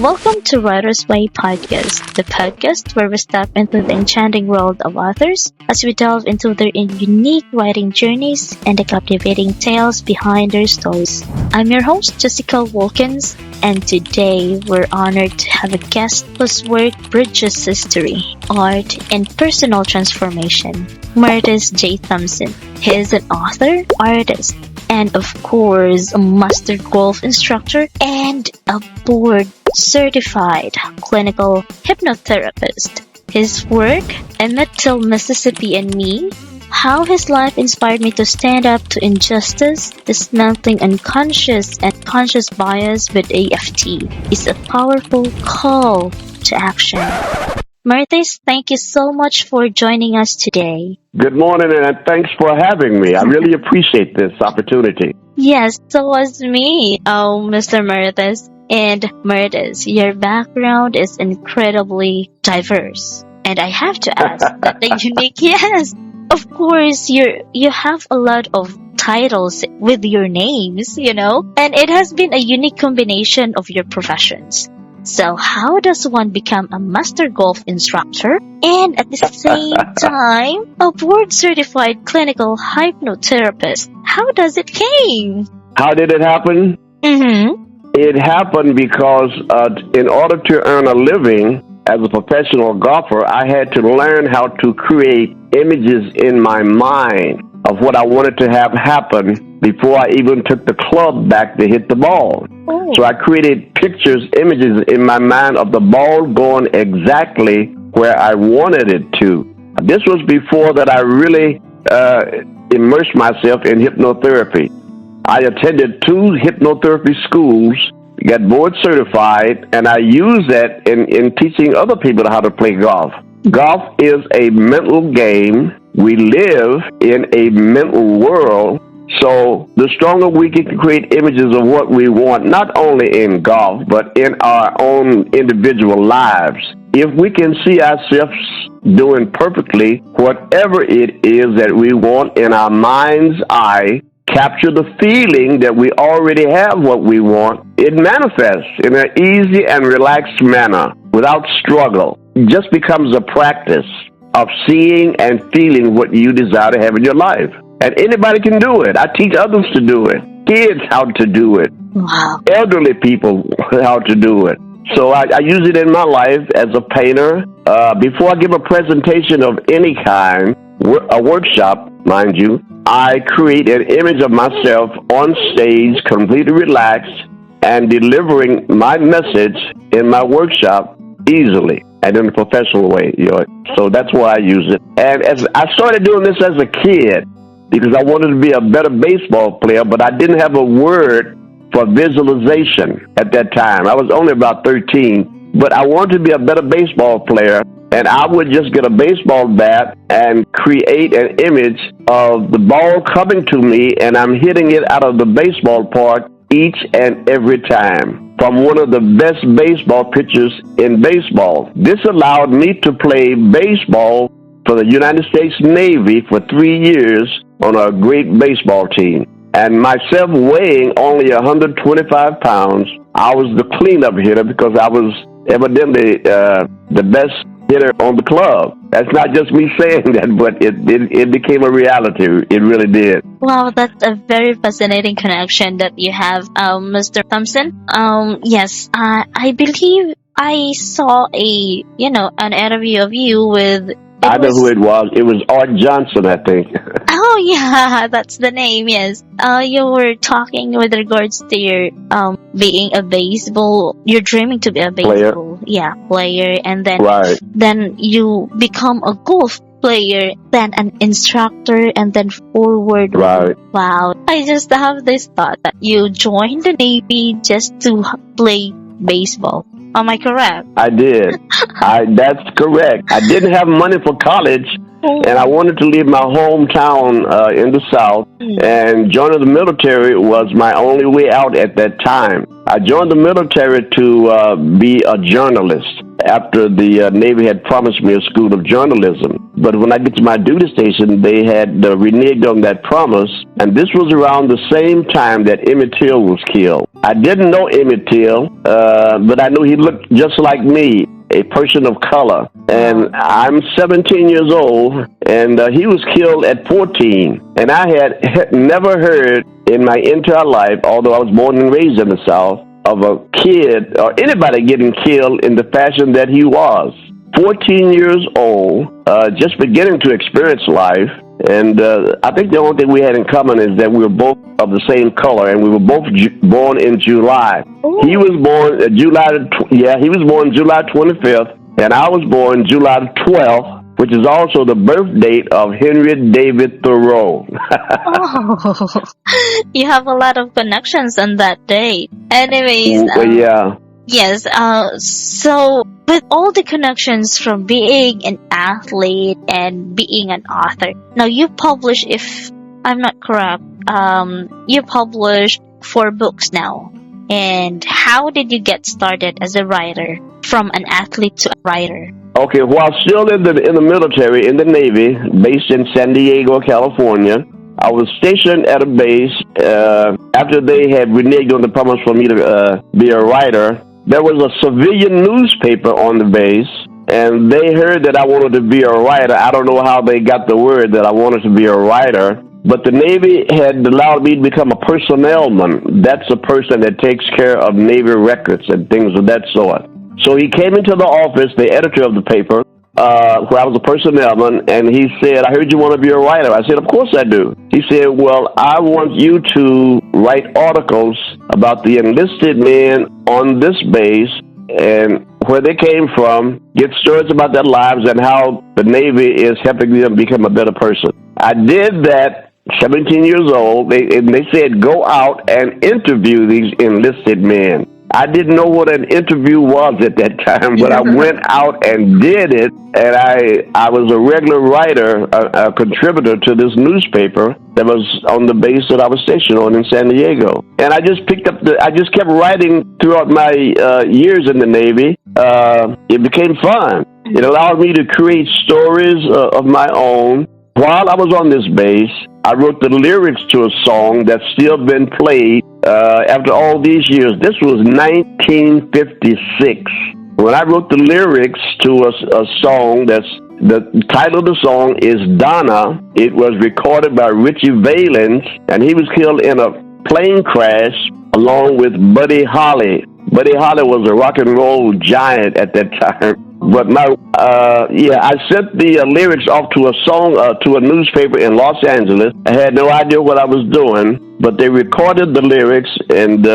Welcome to Writer's Way Podcast, the podcast where we step into the enchanting world of authors as we delve into their unique writing journeys and the captivating tales behind their stories. I'm your host, Jessica Wilkins, and today we're honored to have a guest whose work bridges history, art, and personal transformation, Mertiss J. Thompson. He is an author, artist, and of course, a master golf instructor and a board-certified clinical hypnotherapist. His work, Emmett Till, Mississippi and Me, how his life inspired me to stand up to injustice, dismantling unconscious and conscious bias with AFT, is a powerful call to action. Mertiss, thank you so much for joining us today. Good morning, and thanks for having me. I really appreciate this opportunity. Yes, so was me, Mr. Mertiss. And Mertiss, your background is incredibly diverse. And I have to ask that the unique, yes, of course, you have a lot of titles with your names, and it has been a unique combination of your professions. So how does one become a master golf instructor and at the same time a board-certified clinical hypnotherapist? How does it came? How did it happen? It happened because in order to earn a living as a professional golfer, I had to learn how to create images in my mind of what I wanted to have happen before I even took the club back to hit the ball. Oh. So I created pictures, images in my mind of the ball going exactly where I wanted it to. This was before that I really immersed myself in hypnotherapy. I attended 2 hypnotherapy schools, got board certified, and I use that in teaching other people how to play golf. Golf is a mental game. We live in a mental world. So the stronger we can create images of what we want, not only in golf, but in our own individual lives. If we can see ourselves doing perfectly whatever it is that we want in our mind's eye, capture the feeling that we already have what we want, it manifests in an easy and relaxed manner without struggle. It just becomes a practice of seeing and feeling what you desire to have in your life. And anybody can do it. I teach others to do it. Kids how to do it. Wow. Elderly people how to do it. So I use it in my life as a painter. Before I give a presentation of any kind, a workshop, mind you, I create an image of myself on stage, completely relaxed, and delivering my message in my workshop easily and in a professional way. So that's why I use it. And as I started doing this as a kid, because I wanted to be a better baseball player, but I didn't have a word for visualization at that time. I was only about 13, but I wanted to be a better baseball player, and I would just get a baseball bat and create an image of the ball coming to me, and I'm hitting it out of the baseball park each and every time from one of the best baseball pitchers in baseball. This allowed me to play baseball for the United States Navy for 3 years on a great baseball team. And myself weighing only 125 pounds, I was the cleanup hitter because I was evidently the best hitter on the club. That's not just me saying that, but it became a reality. It really did. Wow, that's a very fascinating connection that you have, Mr. Thompson. Yes, I believe I saw an interview of you with... I know who it was. It was Art Johnson, I think. Oh, yeah, that's the name, yes. You were talking with regards to your being a baseball, you're dreaming to be a baseball player, and then you become a golf player, then an instructor, and then forward. Right. Wow. I just have this thought that you joined the Navy just to play baseball. Am I correct? I did. That's correct. I didn't have money for college, and I wanted to leave my hometown in the South, and joining the military was my only way out at that time. I joined the military to be a journalist, after the Navy had promised me a school of journalism. But when I get to my duty station, they had reneged on that promise, and this was around the same time that Emmett Till was killed. I didn't know Emmett Till, but I knew he looked just like me, a person of color. And I'm 17 years old, and he was killed at 14. And I had never heard in my entire life, although I was born and raised in the South, of a kid or anybody getting killed in the fashion that he was. 14 years old, just beginning to experience life. And I think the only thing we had in common is that we were both of the same color, and we were both born in July. Ooh. He was born he was born July 25th, and I was born July 12th, which is also the birth date of Henry David Thoreau. Oh, you have a lot of connections on that day. Anyways, yeah. yes, so with all the connections from being an athlete and being an author, now you publish, if I'm not correct, you published 4 books now. And how did you get started as a writer, from an athlete to a writer? Okay, while still in the military, in the Navy, based in San Diego, California, I was stationed at a base after they had reneged on the promise for me to be a writer. There was a civilian newspaper on the base, and they heard that I wanted to be a writer. I don't know how they got the word that I wanted to be a writer, but the Navy had allowed me to become a personnelman. That's a person that takes care of Navy records and things of that sort. So he came into the office, the editor of the paper, where I was a personnelman, and he said, "I heard you want to be a writer." I said, "Of course I do." He said, "Well, I want you to write articles about the enlisted men on this base and where they came from, get stories about their lives and how the Navy is helping them become a better person." I did that, 17 years old, and they said, "Go out and interview these enlisted men." I didn't know what an interview was at that time, but I went out and did it, and I was a regular writer, a contributor to this newspaper that was on the base that I was stationed on in San Diego. And I just kept writing throughout my years in the Navy. It became fun. It allowed me to create stories of my own. While I was on this base, I wrote the lyrics to a song that's still been played after all these years. This was 1956. When I wrote the lyrics to a song the title of the song is Donna. It was recorded by Richie Valens, and he was killed in a plane crash along with Buddy Holly. Buddy Holly was a rock and roll giant at that time. But I sent the lyrics off to a song to a newspaper in Los Angeles. I had no idea what I was doing, but they recorded the lyrics, and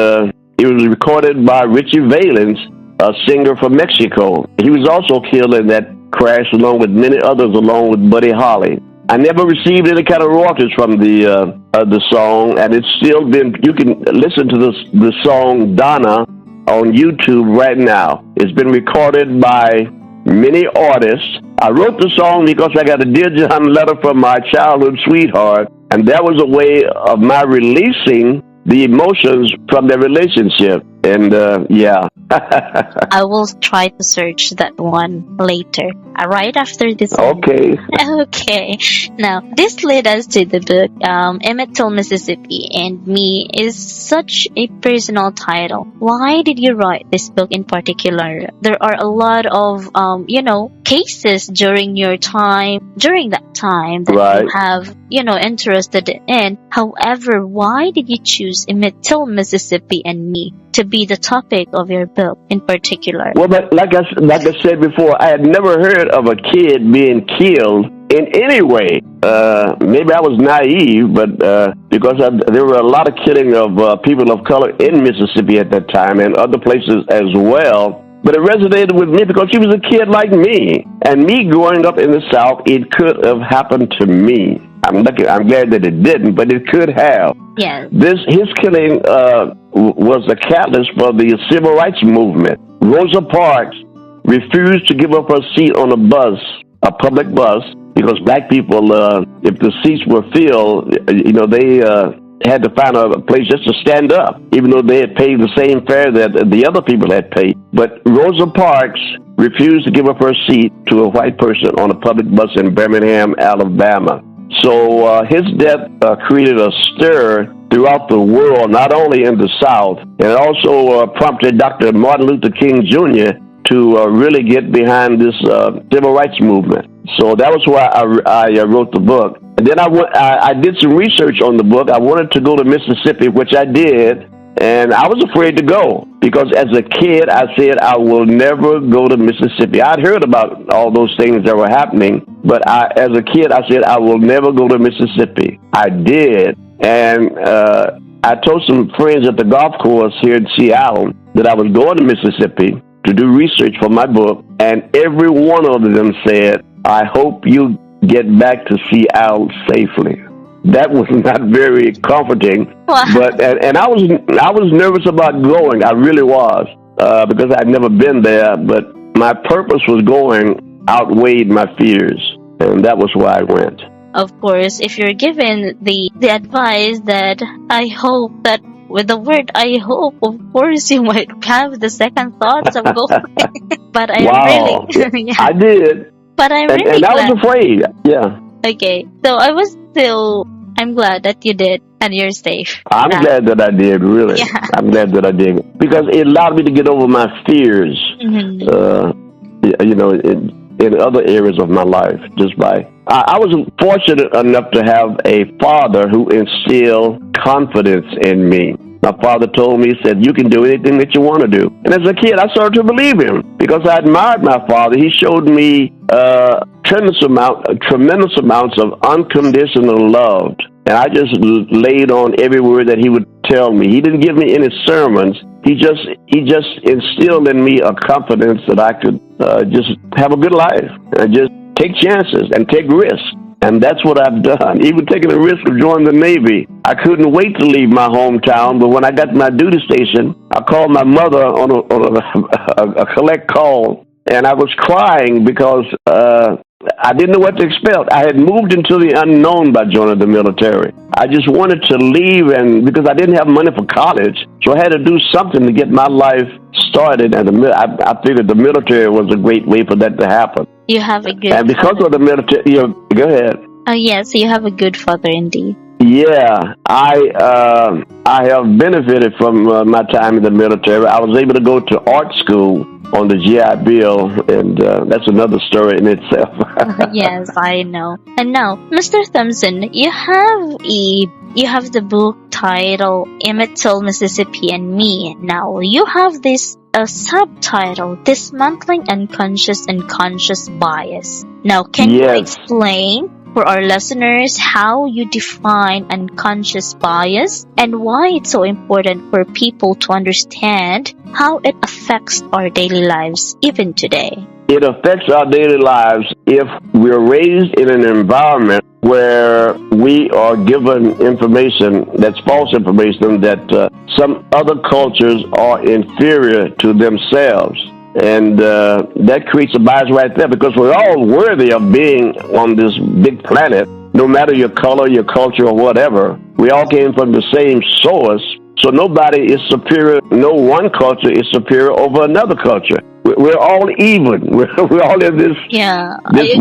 it was recorded by Richie Valens, a singer from Mexico. He was also killed in that crash, along with many others, along with Buddy Holly. I never received any kind of royalties from the song, and it's still been. You can listen to the song Donna on YouTube right now. It's been recorded by many artists. I wrote the song because I got a Dear John letter from my childhood sweetheart, and that was a way of my releasing the emotions from their relationship. And yeah. I will try to search that one later, right after this. Okay. Okay. Now, this led us to the book, Emmett Till, Mississippi and Me is such a personal title. Why did you write this book in particular? There are a lot of, cases during that time that right. you have, interested in. However, why did you choose Emmett Till, Mississippi and Me to be the topic of your book in particular? Well, but like I said before, I had never heard of a kid being killed in any way. Maybe I was naive, but because there were a lot of killing of people of color in Mississippi at that time and other places as well. But it resonated with me because she was a kid like me. And me growing up in the South, it could have happened to me. I'm glad that it didn't, but it could have. Yes. His killing was the catalyst for the civil rights movement. Rosa Parks refused to give up her seat on a public bus, because black people, if the seats were filled, had to find a place just to stand up, even though they had paid the same fare that the other people had paid. But Rosa Parks refused to give up her seat to a white person on a public bus in Birmingham, Alabama. So his death created a stir throughout the world, not only in the South, and it also prompted Dr. Martin Luther King Jr. to really get behind this civil rights movement. So that was why I wrote the book. And then I did some research on the book. I wanted to go to Mississippi, which I did, and I was afraid to go because as a kid, I said I will never go to Mississippi. I'd heard about all those things that were happening, but as a kid, I said I will never go to Mississippi. I did, and I told some friends at the golf course here in Seattle that I was going to Mississippi to do research for my book, and every one of them said, I hope you get back to Seattle safely. That was not very comforting, but and I was nervous about going. I really was because I'd never been there. But my purpose was going outweighed my fears, and that was why I went. Of course, if you're given the advice that I hope that with the word I hope, of course you might have the second thoughts of going. But I really, yeah. I did. But I'm really and I glad. was afraid. Yeah. Okay, so I'm glad that you did and you're safe. I'm glad that I did, really. Yeah. I'm glad that I did. Because it allowed me to get over my fears, in other areas of my life. I was fortunate enough to have a father who instilled confidence in me. My father told me, he said, you can do anything that you want to do. And as a kid, I started to believe him because I admired my father. He showed me tremendous amounts of unconditional love. And I just laid on every word that he would tell me. He didn't give me any sermons. He just instilled in me a confidence that I could just have a good life and just take chances and take risks. And that's what I've done. Even taking the risk of joining the Navy. I couldn't wait to leave my hometown, but when I got to my duty station, I called my mother on a collect call, and I was crying because I didn't know what to expect. I had moved into the unknown by joining the military. I just wanted to leave, and because I didn't have money for college, so I had to do something to get my life started. And I figured the military was a great way for that to happen. You have a good and because father. of the military, go ahead. Yes, you have a good father indeed. Yeah, I have benefited from my time in the military. I was able to go to art school on the GI Bill, and that's another story in itself. Yes, I know. And now, Mr. Thompson, you have the book titled Emmett Till, Mississippi and Me. Now, you have this subtitle, Dismantling Unconscious and Conscious Bias. Now, can you explain for our listeners how you define unconscious bias and why it's so important for people to understand how it affects our daily lives even today? It affects our daily lives if we're raised in an environment where we are given information that's false information that some other cultures are inferior to themselves. And that creates a bias right there because we're all worthy of being on this big planet, no matter your color, your culture, or whatever. We all came from the same source, so nobody is superior. No one culture is superior over another culture. We're all even. We're all in this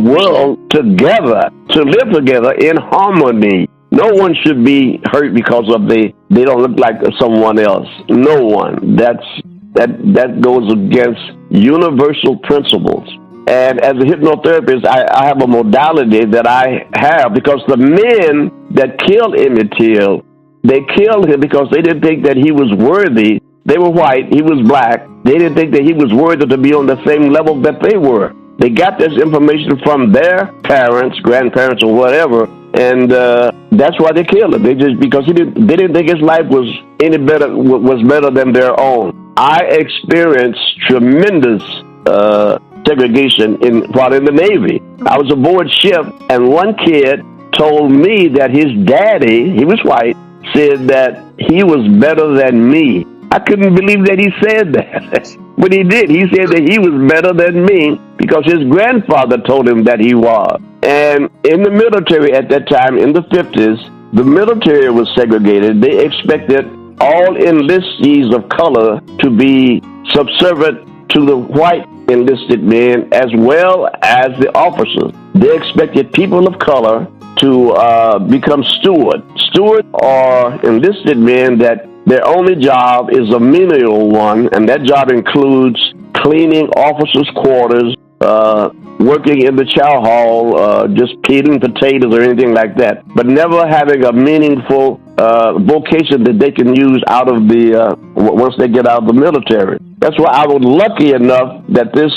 world together, to live together in harmony. No one should be hurt because of they don't look like someone else. No one. That goes against universal principles. And as a hypnotherapist, I have a modality that I have because the men that killed Emmett Till, they killed him because they didn't think that he was worthy. They were white, he was black. They didn't think that he was worthy to be on the same level that they were. They got this information from their parents, grandparents, or whatever, and that's why they killed him. Because they didn't think his life was any better, was better than their own. I experienced tremendous segregation while in the Navy. I was aboard ship, and one kid told me that his daddy, he was white, said that he was better than me. I couldn't believe that he said that. But he did. He said that he was better than me because his grandfather told him that he was. And in the military at that time, in the 50s, the military was segregated, they expected all enlistees of color to be subservient to the white enlisted men as well as the officers. They expected people of color to become stewards. Stewards are enlisted men that their only job is a menial one, and that job includes cleaning officers' quarters, working in the chow hall, just peeling potatoes or anything like that, but never having a meaningful vocation that they can use out of the once they get out of the military. That's why I was lucky enough that this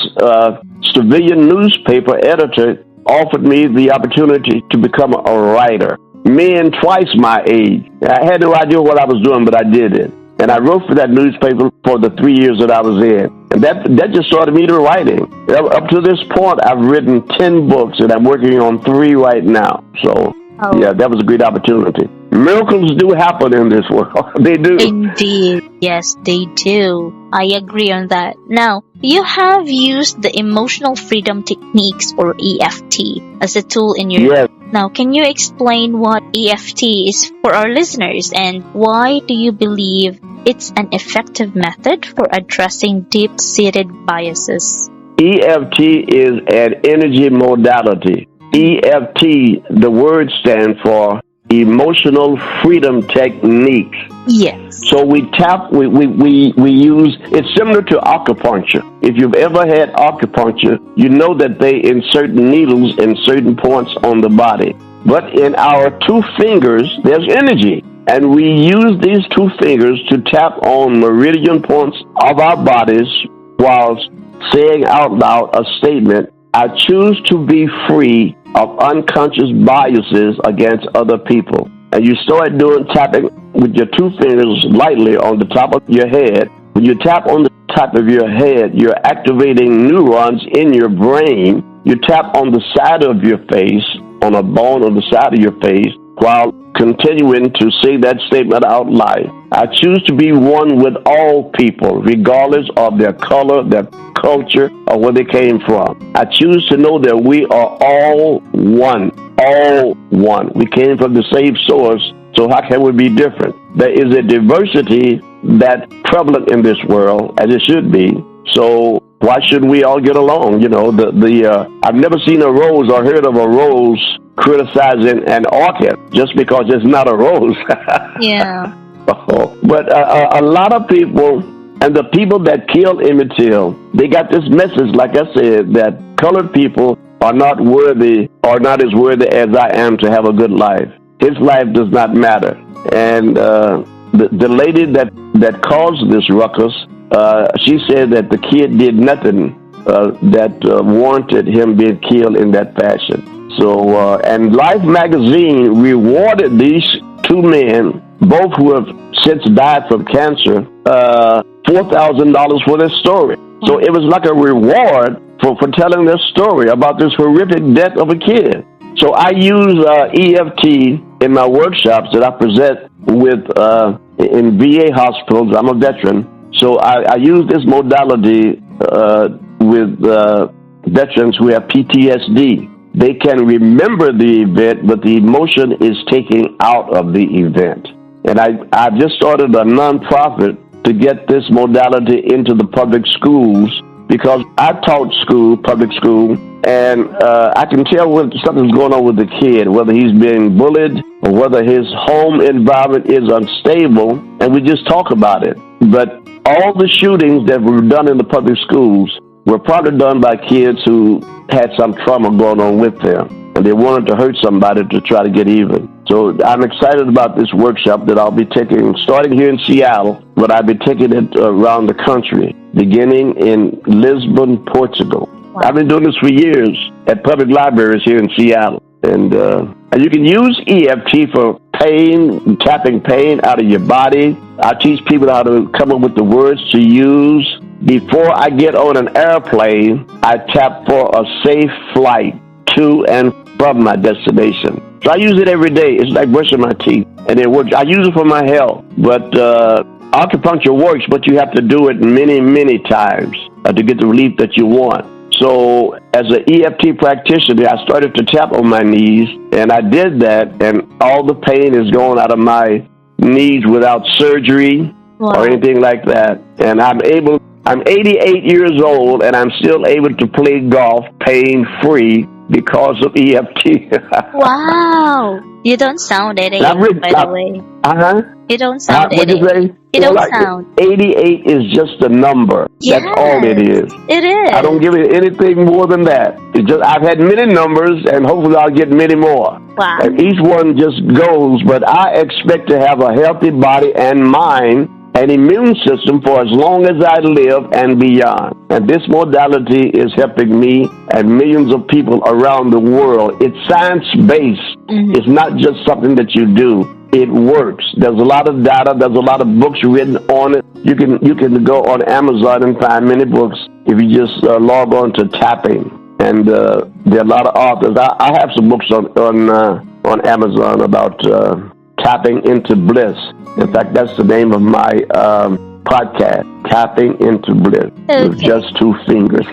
civilian newspaper editor offered me the opportunity to become a writer. Men twice my age. I had no idea what I was doing, but I did it. And I wrote for that newspaper for the 3 years that I was in. And that just started me to writing. Up to this point, I've written 10 books, and I'm working on 3 right now. So, yeah, that was a great opportunity. Miracles do happen in this world. They do. Indeed. Yes, they do. I agree on that. Now, you have used the emotional freedom techniques, or EFT, as a tool in your... Yes. Now, can you explain what EFT is for our listeners, and why do you believe it's an effective method for addressing deep-seated biases? EFT is an energy modality. EFT, the word stands for Emotional Freedom Techniques. Yes. So we use, it's similar to acupuncture. If you've ever had acupuncture, you know that they insert needles in certain points on the body. But in our 2 fingers, there's energy. And we use these 2 fingers to tap on meridian points of our bodies while saying out loud a statement: I choose to be free of unconscious biases against other people. And you start doing tapping with your 2 fingers lightly on the top of your head. When you tap on the top of your head, you're activating neurons in your brain. You tap on the side of your face, on a bone on the side of your face, while continuing to say that statement out loud. I choose to be one with all people, regardless of their color, their culture, or where they came from. I choose to know that we are all one. All one. We came from the same source, so how can we be different? There is a diversity that's prevalent in this world, as it should be. So why shouldn't we all get along? You know, I've never seen a rose or heard of a rose criticizing an orchid just because it's not a rose. Yeah. But a lot of people, and the people that killed Emmett Till, they got this message, like I said, that colored people are not worthy, or not as worthy as I am to have a good life. His life does not matter. And the lady that caused this ruckus, she said that the kid did nothing that warranted him being killed in that fashion. So, and Life magazine rewarded these 2 men, both who have since died from cancer, $4,000 for their story. So it was like a reward for telling their story about this horrific death of a kid. So I use EFT in my workshops that I present with in VA hospitals. I'm a veteran, so I use this modality with veterans who have PTSD. They can remember the event, but the emotion is taken out of the event. And I've just started a nonprofit to get this modality into the public schools, because I taught public school, and I can tell when something's going on with the kid, whether he's being bullied or whether his home environment is unstable, and we just talk about it. But all the shootings that were done in the public schools were probably done by kids who had some trauma going on with them, and they wanted to hurt somebody to try to get even. So I'm excited about this workshop that I'll be taking, starting here in Seattle, but I'll be taking it around the country, beginning in Lisbon, Portugal. Wow. I've been doing this for years at public libraries here in Seattle. And you can use EFT for pain, tapping pain out of your body. I teach people how to come up with the words to use. Before I get on an airplane, I tap for a safe flight to and from my destination. So I use it every day. It's like brushing my teeth, and it works. I use it for my health, but acupuncture works, but you have to do it many, many times to get the relief that you want. So as an EFT practitioner, I started to tap on my knees, and I did that, and all the pain is going out of my knees without surgery or anything like that. And I'm 88 years old, and I'm still able to play golf pain-free because of EFT. Wow. You don't sound 88, by the way. Uh-huh. You don't sound What'd 88. you say? You don't sound. 88 is just a number. Yes, that's all it is. It is. I don't give it anything more than that. I've had many numbers, and hopefully I'll get many more. Wow. And each one just goes, but I expect to have a healthy body and mind and immune system for as long as I live and beyond. And this modality is helping me and millions of people around the world. It's science-based. Mm-hmm. It's not just something that you do. It works. There's a lot of data. There's a lot of books written on it. You can go on Amazon and find many books if you just log on to tapping. And there are a lot of authors. I have some books on Amazon about tapping into bliss. In fact, that's the name of my podcast, Tapping into Bliss, with just 2 fingers.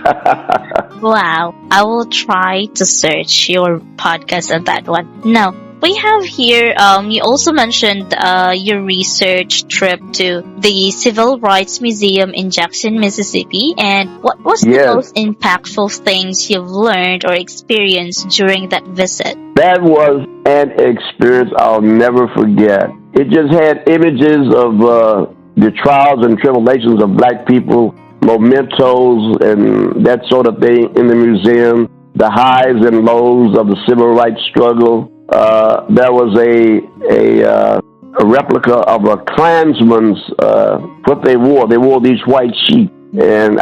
Wow. I will try to search your podcast on that one. Now, we have here, you also mentioned your research trip to the Civil Rights Museum in Jackson, Mississippi. And what was the most impactful things you've learned or experienced during that visit? That was an experience I'll never forget. It just had images of the trials and tribulations of black people, mementos and that sort of thing in the museum, the highs and lows of the civil rights struggle. There was a replica of a Klansman's what they wore. They wore these white sheets, and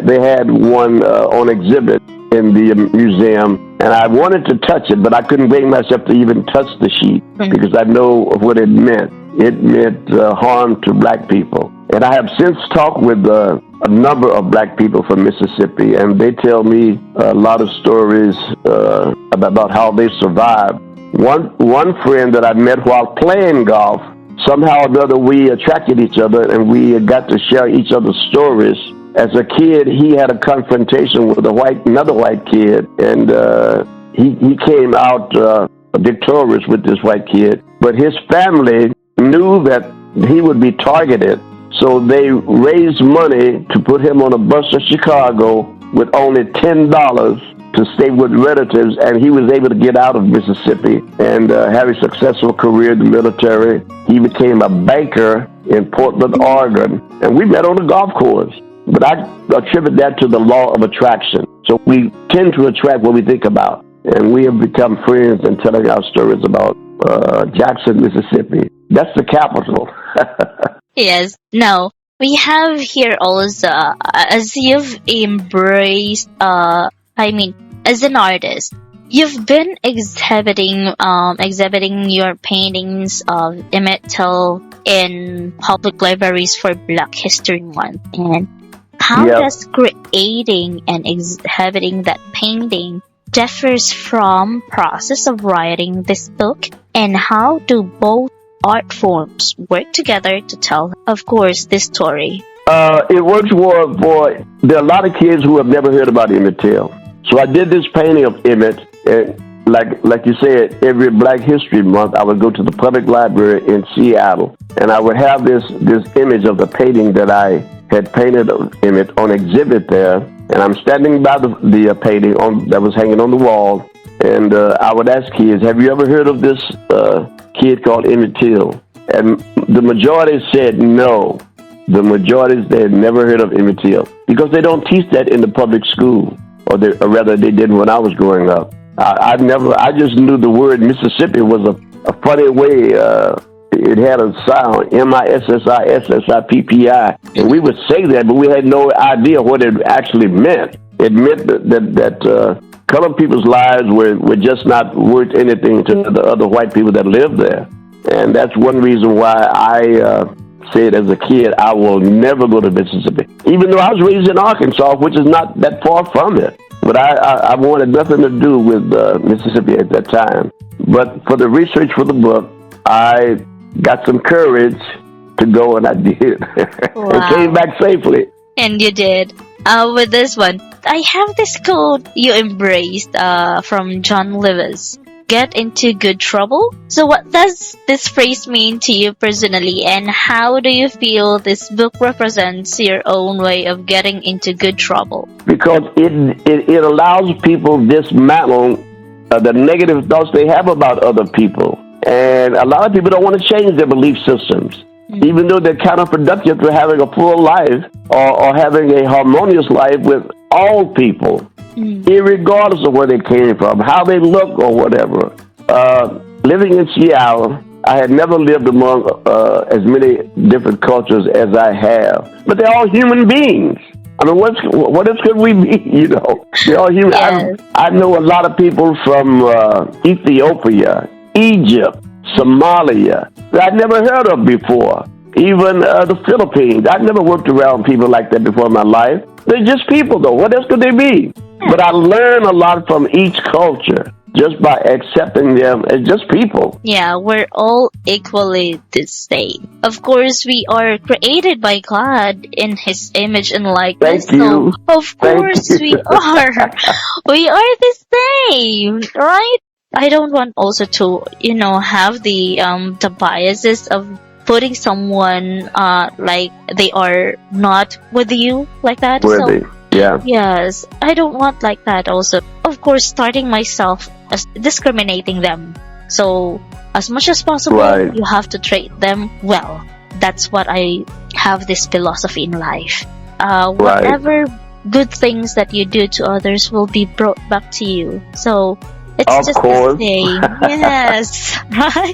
they had one on exhibit in the museum, and I wanted to touch it, but I couldn't bring myself to even touch the sheet because I know what it meant. It meant harm to black people. And I have since talked with a number of black people from Mississippi, and they tell me a lot of stories about how they survived. One friend that I met while playing golf, somehow or another we attracted each other, and we got to share each other's stories. As a kid, he had a confrontation with another white kid, and he came out victorious with this white kid. But his family knew that he would be targeted, so they raised money to put him on a bus to Chicago with only $10 to stay with relatives, and he was able to get out of Mississippi and have a successful career in the military. He became a banker in Portland, Oregon, and we met on a golf course. But I attribute that to the law of attraction. So we tend to attract what we think about, and we have become friends and telling our stories about Jackson, Mississippi. That's the capital. Yes. Now, we have here also, as you've embraced, as an artist, you've been exhibiting your paintings of Emmett Till in public libraries for Black History Month. And how does creating and exhibiting that painting differs from process of writing this book, and how do both art forms work together to tell, of course, this story? It works for there are a lot of kids who have never heard about Emmett Till. So I did this painting of Emmett, and like you said, every Black History Month, I would go to the public library in Seattle, and I would have this image of the painting that I had painted of Emmett on exhibit there, and I'm standing by the painting that was hanging on the wall, and I would ask kids, have you ever heard of this kid called Emmett Till? And the majority said no. The majority, they had never heard of Emmett Till because they don't teach that in the public school, or rather they didn't when I was growing up. I just knew the word Mississippi was a funny way. It had a sound, Mississippi, and we would say that, but we had no idea what it actually meant. It meant that colored people's lives were just not worth anything to the other white people that lived there. And that's one reason why I said as a kid, I will never go to Mississippi. Even though I was raised in Arkansas, which is not that far from it. But I wanted nothing to do with Mississippi at that time. But for the research for the book, I got some courage to go, and I did. Wow. And came back safely. And you did. With this one, I have this quote you embraced from John Lewis. Get into good trouble. So what does this phrase mean to you personally, and how do you feel this book represents your own way of getting into good trouble? Because it allows people dismantle the negative thoughts they have about other people. And a lot of people don't want to change their belief systems, even though they're counterproductive to having a full life or having a harmonious life with all people, irregardless of where they came from, how they look or whatever. Living in Seattle, I had never lived among as many different cultures as I have. But they're all human beings. I mean, what else could we be, you know? They're all human. Yes. I know a lot of people from Ethiopia, Egypt, Somalia, that I'd never heard of before. Even the Philippines. I've never worked around people like that before in my life. They're just people, though. What else could they be? But I learn a lot from each culture just by accepting them as just people. Yeah, we're all equally the same. Of course, we are created by God in His image and likeness. Thank you. So, of course, we are. We are the same, right? I don't want also to, have the biases of putting someone like they are not with you like that. Worthy. Yeah. Yes, I don't want like that also. Of course, starting myself as discriminating them. So, as much as possible, Right. you have to treat them well. That's what I have this philosophy in life. Whatever good things that you do to others will be brought back to you. So, it's Of just course. the same. Yes, right?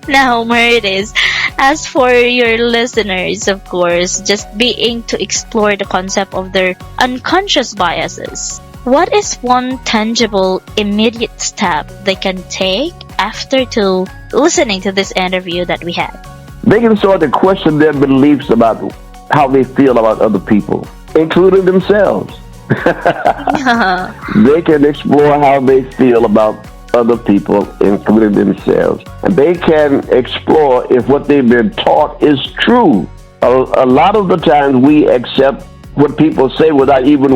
Now, Mertiss, as for your listeners, of course, just being to explore the concept of their unconscious biases. What is one tangible, immediate step they can take after to listening to this interview that we had? They can start to question their beliefs about how they feel about other people, including themselves. Yeah. They can explore how they feel about other people, including themselves. And they can explore if what they've been taught is true. A lot of the times we accept what people say without even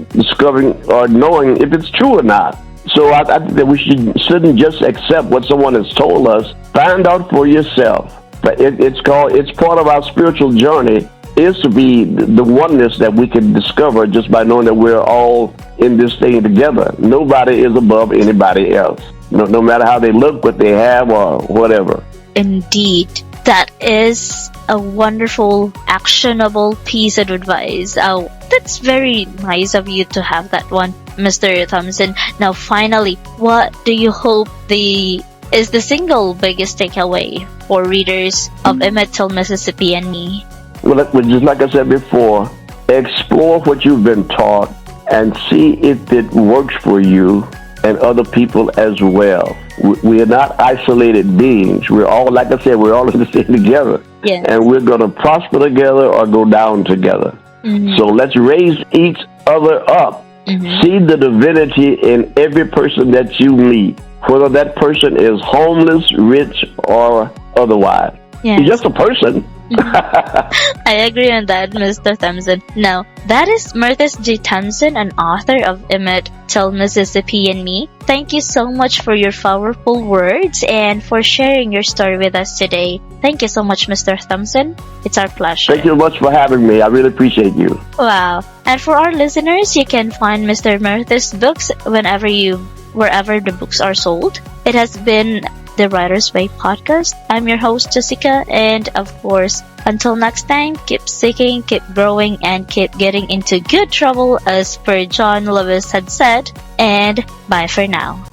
discovering or knowing if it's true or not. So I think that we shouldn't just accept what someone has told us. Find out for yourself. But it's part of our spiritual journey is to be the oneness that we can discover just by knowing that we're all in this thing together. Nobody is above anybody else, no matter how they look, what they have, or whatever. Indeed. That is a wonderful, actionable piece of advice. That's very nice of you to have that one, Mr. Thompson. Now, finally, what do you hope is the single biggest takeaway for readers of Emmett Till, Mississippi and Me? Well, just like I said before, explore what you've been taught and see if it works for you and other people as well. We are not isolated beings. We're all, like I said, we're all in this thing together. Yes. And we're going to prosper together or go down together. Mm-hmm. So let's raise each other up. Mm-hmm. See the divinity in every person that you meet, whether that person is homeless, rich, or otherwise. Yes. He's just a person. I agree on that, Mr. Thompson. Now, that is Mertiss J. Thompson, an author of Emmett Till, Mississippi and Me. Thank you so much for your powerful words and for sharing your story with us today. Thank you so much, Mr. Thompson. It's our pleasure. Thank you much for having me. I really appreciate you. Wow. And for our listeners, you can find Mr. Mertiss' books wherever the books are sold. It has been the Writer's Way podcast. I'm your host, Jessica, and of course, until next time, keep seeking, keep growing, and keep getting into good trouble, as per John Lewis had said, and bye for now.